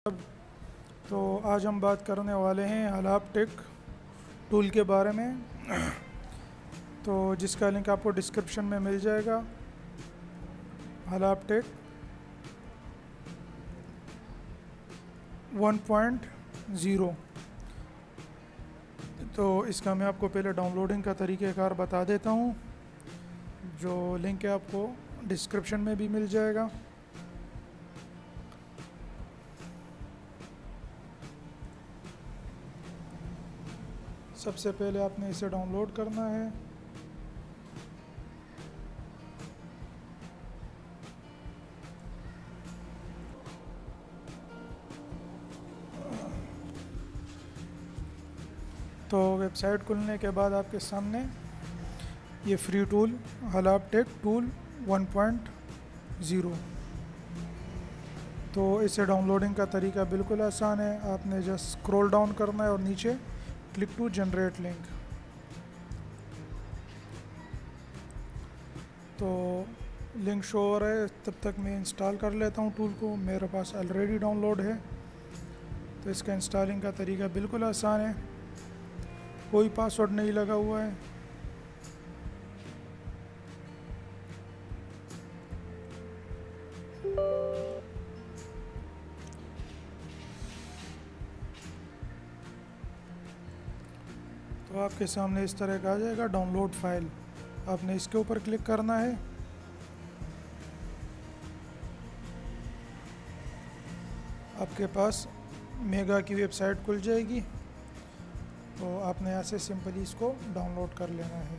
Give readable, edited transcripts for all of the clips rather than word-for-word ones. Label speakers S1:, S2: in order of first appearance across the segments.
S1: तो आज हम बात करने वाले हैं हलाप टेक टूल के बारे में। तो जिसका लिंक आपको डिस्क्रिप्शन में मिल जाएगा। हलाप टेक 1.0। तो इसका मैं आपको पहले डाउनलोडिंग का तरीक़ेकार बता देता हूँ, जो लिंक है आपको डिस्क्रिप्शन में भी मिल जाएगा। सबसे पहले आपने इसे डाउनलोड करना है। तो वेबसाइट खुलने के बाद आपके सामने ये फ्री टूल हलाप टेक टूल 1.0। तो इसे डाउनलोडिंग का तरीका बिल्कुल आसान है। आपने जस्ट स्क्रॉल डाउन करना है और नीचे क्लिक टू जनरेट लिंक। तो लिंक शो हो रहा है, तब तक मैं इंस्टॉल कर लेता हूँ टूल को। मेरे पास ऑलरेडी डाउनलोड है। तो इसका इंस्टॉलिंग का तरीका बिल्कुल आसान है, कोई पासवर्ड नहीं लगा हुआ है। तो आपके सामने इस तरह का आ जाएगा डाउनलोड फाइल। आपने इसके ऊपर क्लिक करना है। आपके पास मेगा की वेबसाइट खुल जाएगी। तो आपने यहाँ से सिंपली इसको डाउनलोड कर लेना है।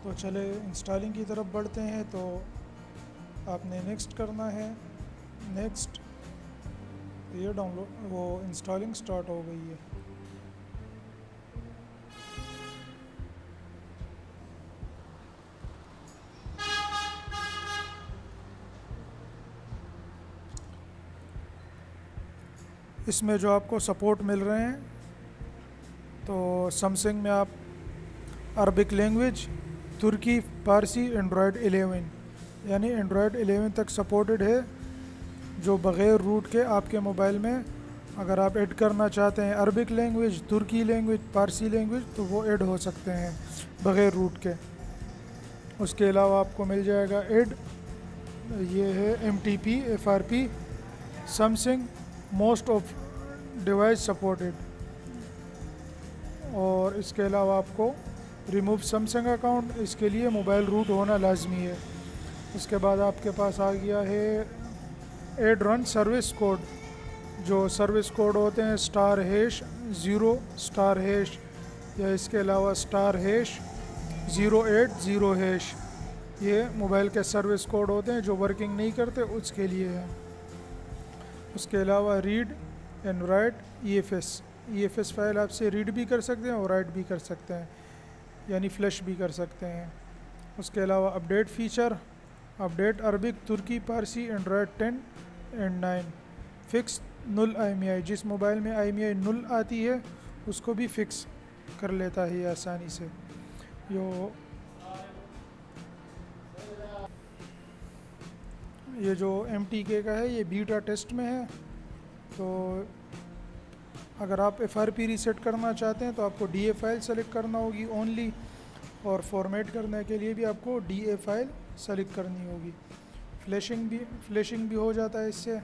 S1: तो चले इंस्टॉलिंग की तरफ बढ़ते हैं। तो आपने नेक्स्ट करना है। नेक्स्ट, ये डाउनलोड वो इंस्टॉलिंग स्टार्ट हो गई है। इसमें जो आपको सपोर्ट मिल रहे हैं, तो सैमसंग में आप अरबिक लैंग्वेज, तुर्की, फारसी, एंड्रॉयड 11 यानी एंड्रॉयड 11 तक सपोर्टेड है। जो बग़ैर रूट के आपके मोबाइल में अगर आप ऐड करना चाहते हैं अरबिक लैंग्वेज, तुर्की लैंग्वेज, फारसी लैंग्वेज, तो वो ऐड हो सकते हैं बग़ैर रूट के। उसके अलावा आपको मिल जाएगा ऐड, ये है MTP, FRP, Samsung most of device supported. और इसके अलावा आपको रिमूव सैमसंग अकाउंट, इसके लिए मोबाइल रूट होना लाजमी है। उसके बाद आपके पास आ गया है ऐड रन सर्विस कोड। जो सर्विस कोड होते हैं *#0 या इसके अलावा *#080#। ये मोबाइल के सर्विस कोड होते हैं जो वर्किंग नहीं करते, उसके लिए है। उसके अलावा read and right EFS file आपसे रीड भी कर सकते हैं और राइट भी कर सकते हैं, यानी फ्लैश भी कर सकते हैं। उसके अलावा अपडेट फीचर, अपडेट अरबिक, तुर्की, फारसी, Android 10 and 9। Fix null IMEI, जिस मोबाइल में IMEI नुल आती है उसको भी फिक्स कर लेता है ये आसानी से। ये जो MTK का है ये बीटा टेस्ट में है। तो अगर आप FRP रीसेट करना चाहते हैं तो आपको DA फाइल सेलेक्ट करना होगी ओनली, और फॉर्मेट करने के लिए भी आपको DA फाइल सेलेक्ट करनी होगी। फ्लैशिंग भी हो जाता है इससे।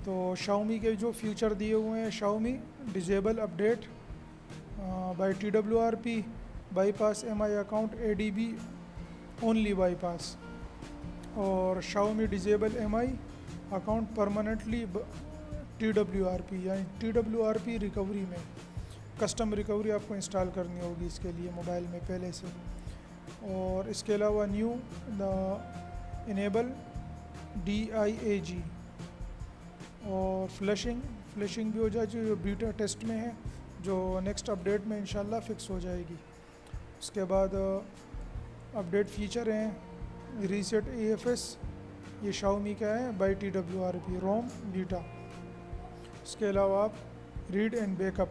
S1: तो Xiaomi के जो फीचर दिए हुए हैं, Xiaomi disable update bye TWRP, bypass MI account ADB only bypass, और Xiaomi disable MI account permanently TWRP, यानी TWRP रिकवरी में कस्टम रिकवरी आपको इंस्टॉल करनी होगी इसके लिए मोबाइल में पहले से। और इसके अलावा न्यू इनेबल DIAG, और फ्लैशिंग भी हो जाएगी जो बीटा टेस्ट में है, जो नेक्स्ट अपडेट में इंशाल्लाह फिक्स हो जाएगी। उसके बाद अपडेट फीचर हैं रीसेट EFS, ये Xiaomi का है बाय TWRP, रोम बीटा। इसके अलावा आप रीड एंड बैकअप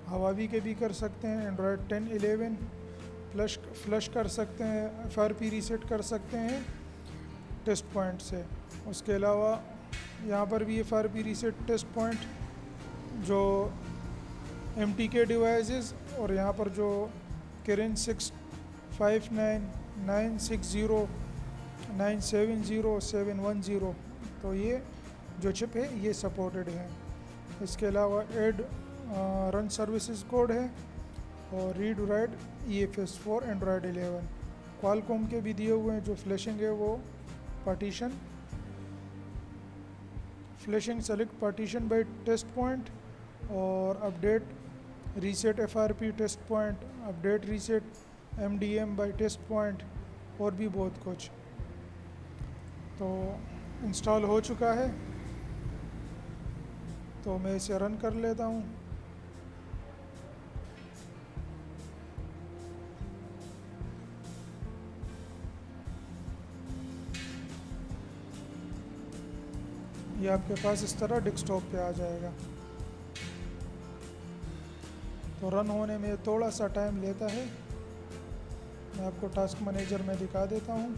S1: हवावी के भी कर सकते हैं, एंड्रॉयड 10, 11 फ्लश कर सकते हैं, FRP रीसेट कर सकते हैं टेस्ट पॉइंट से। उसके अलावा यहाँ पर भी FRP रीसेट टेस्ट पॉइंट जो MTK डिवाइसेस, और यहाँ पर जो Kirin 659960970710, तो ये जो चिप है ये सपोर्टेड है। इसके अलावा एड रन सर्विसेज कोड है और read write EFS for Android 11। Qualcomm के भी दिए हुए हैं, जो फ्लैशिंग है वो partition flashing select partition by test point, और update reset FRP test point, update reset MDM by test point, और भी बहुत कुछ। तो इंस्टॉल हो चुका है, तो मैं इसे रन कर लेता हूँ। ये आपके पास इस तरह डेस्कटॉप पे आ जाएगा। तो रन होने में थोड़ा सा टाइम लेता है। मैं आपको टास्क मैनेजर में दिखा देता हूँ।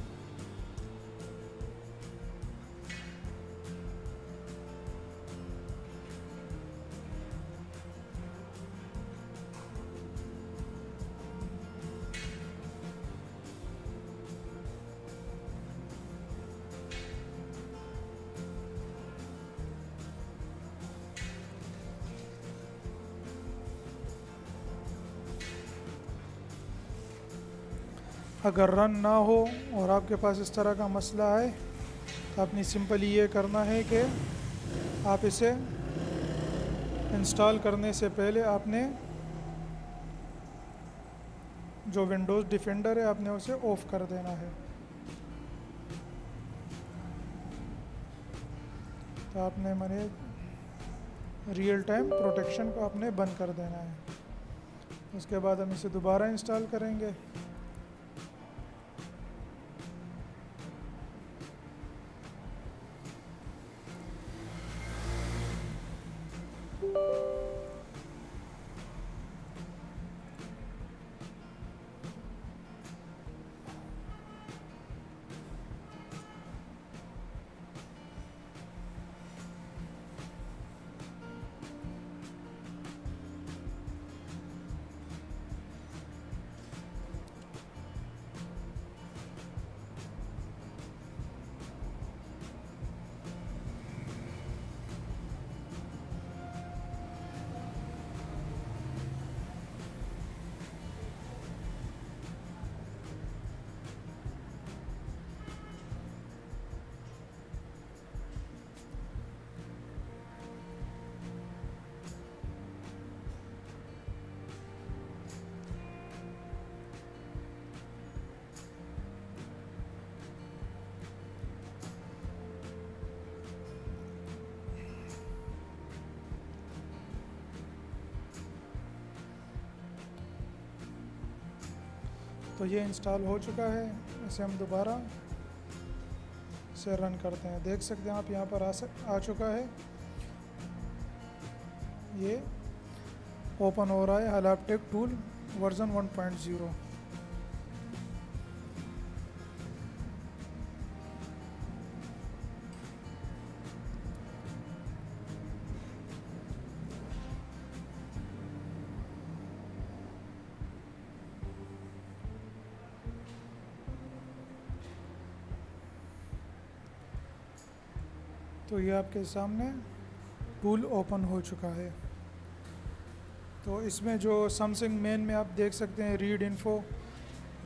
S1: अगर रन ना हो और आपके पास इस तरह का मसला है, तो आपने सिंपली ये करना है कि आप इसे इंस्टॉल करने से पहले आपने जो विंडोज़ डिफेंडर है आपने उसे ऑफ़ कर देना है। तो आपने मैंने रियल टाइम प्रोटेक्शन को आपने बंद कर देना है। उसके बाद हम इसे दोबारा इंस्टॉल करेंगे। तो ये इंस्टॉल हो चुका है। इसे हम दोबारा से रन करते हैं। देख सकते हैं आप यहाँ पर आ चुका है। ये ओपन हो रहा है हालापटेक टूल वर्जन 1.0। तो ये आपके सामने टूल ओपन हो चुका है। तो इसमें जो समथिंग मेन में आप देख सकते हैं read info,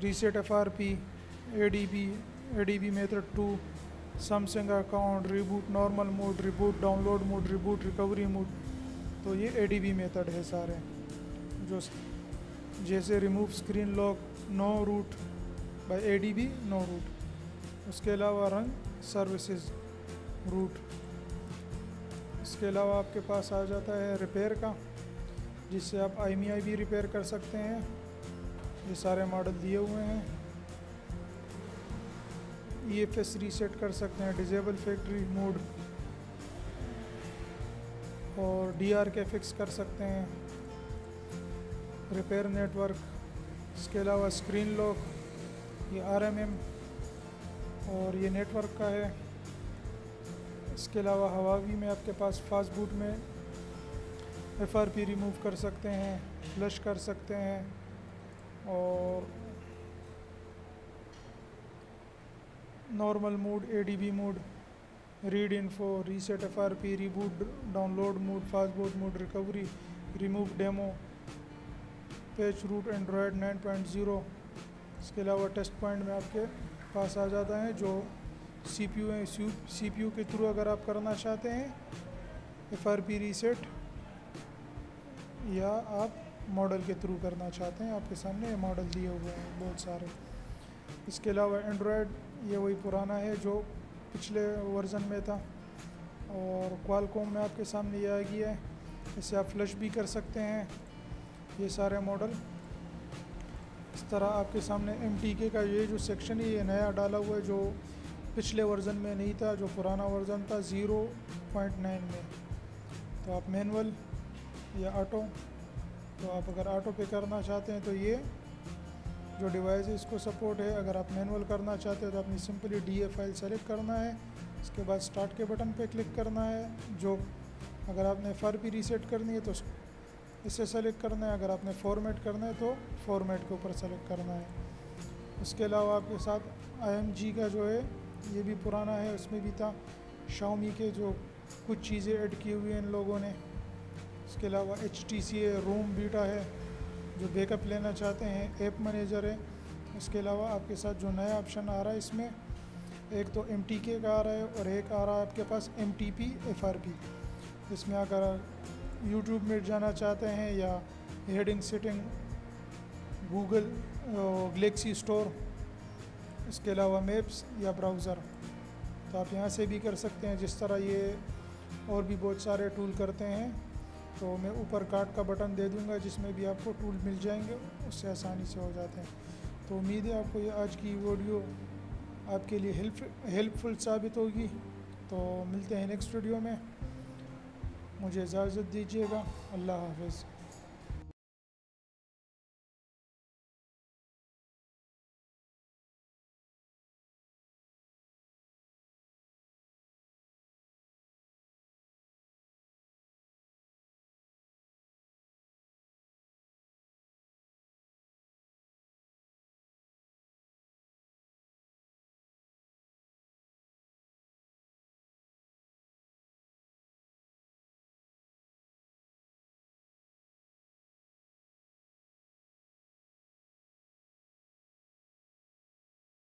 S1: reset FRP, ADB method 2, something account, reboot normal mode, reboot download mode, reboot recovery mode. तो ये ADB मेथड है सारे, जो जैसे remove screen lock, no root by ADB, no root. उसके अलावा रन सर्विसेज रूट। इसके अलावा आपके पास आ जाता है रिपेयर का, जिससे आप IMEI भी रिपेयर कर सकते हैं। ये सारे मॉडल दिए हुए हैं। EFS रीसेट कर सकते हैं, डिजेबल फैक्ट्री मोड, और DRK फिक्स कर सकते हैं, रिपेयर नेटवर्क। इसके अलावा स्क्रीन लॉक, ये RMM और ये नेटवर्क का है। इसके अलावा हवावी में आपके पास फास्ट बूट में FRP रिमूव कर सकते हैं, फ्लश कर सकते हैं, और normal mode, ADB mode, read info, reset FRP, reboot, download mode, fast boot mode, recovery, remove demo, page root Android 9.0। इसके अलावा टेस्ट पॉइंट में आपके पास आ जाता है जो CPU है। CPU के थ्रू अगर आप करना चाहते हैं FRP रीसेट, या आप मॉडल के थ्रू करना चाहते हैं, आपके सामने ये मॉडल दिए हुए हैं बहुत सारे। इसके अलावा एंड्रॉयड ये वही पुराना है जो पिछले वर्ज़न में था, और क्वालकॉम में आपके सामने ये आ गया है। इससे आप फ्लश भी कर सकते हैं ये सारे मॉडल। इस तरह आपके सामने MTK का ये जो सेक्शन है ये नया डाला हुआ है जो पिछले वर्ज़न में नहीं था, जो पुराना वर्ज़न था 0.9 में। तो आप मैनुअल या ऑटो, तो आप अगर ऑटो पे करना चाहते हैं तो ये जो डिवाइस है इसको सपोर्ट है। अगर आप मैनुअल करना चाहते हैं तो आपने सिंपली DA फाइल सेलेक्ट करना है, इसके बाद स्टार्ट के बटन पे क्लिक करना है। जो अगर आपने FRP रीसेट करनी है तो इसे सेलेक्ट करना है, अगर आपने फॉर्मेट करना है तो फॉर्मेट के ऊपर सेलेक्ट करना है। उसके अलावा आपके साथ IMG का जो है ये भी पुराना है, उसमें भी था। Xiaomi के जो कुछ चीज़ें ऐड की हुई हैं इन लोगों ने। इसके अलावा HTC है, रोम बीटा है, जो बैकअप लेना चाहते हैं, ऐप मैनेजर है। इसके अलावा आपके साथ जो नया ऑप्शन आ रहा है इसमें एक तो MTK का आ रहा है और एक आ रहा है आपके पास MTP FRP। इसमें अगर YouTube में जाना चाहते हैं या heading setting, Google Galaxy store, इसके अलावा मैप्स या ब्राउज़र, तो आप यहाँ से भी कर सकते हैं। जिस तरह ये और भी बहुत सारे टूल करते हैं, तो मैं ऊपर कार्ड का बटन दे दूंगा जिसमें भी आपको टूल मिल जाएंगे, उससे आसानी से हो जाते हैं। तो उम्मीद है आपको ये आज की वीडियो आपके लिए हेल्पफुल साबित होगी। तो मिलते हैं नेक्स्ट वीडियो में, मुझे इजाज़त दीजिएगा। अल्लाह हाफ़िज़।